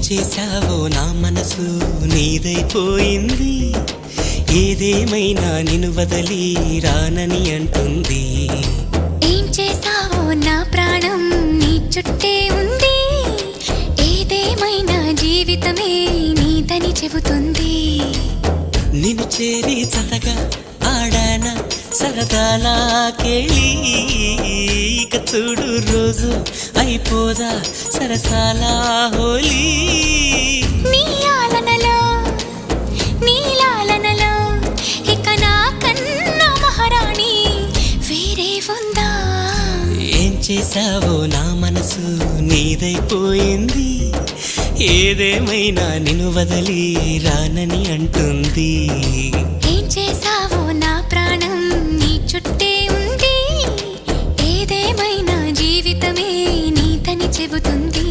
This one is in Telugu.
చేశావో నా మనసు నీదైపోయింది, ఏదేమైనా నిన్ను వదలి రానని అంటుంది. ఏం చేశావో నా ప్రాణం నీ చుట్టే ఉంది, ఏదేమైనా జీవితమే నీదని చెబుతుంది. నిన్ను చేరి చతగా ఆడాన సరదాలా కేళి, ఇక చూడు రోజు అయిపోదా సరసాల హోలీ. నీ ఆలనలో నీ లాలనలో ఇక నా కన్నా మహారాణి వేరే ఉందా? ఏం చేశావో నా మనసు నీదైపోయింది, ఏదేమైనా నిన్ను వదలి రానని అంటుంది. ఏం చేశావో నా ప్రాణం నీ చుట్టే ఉంది, ఏదేమైనా జీవితమే నీదని చెబుతుంది.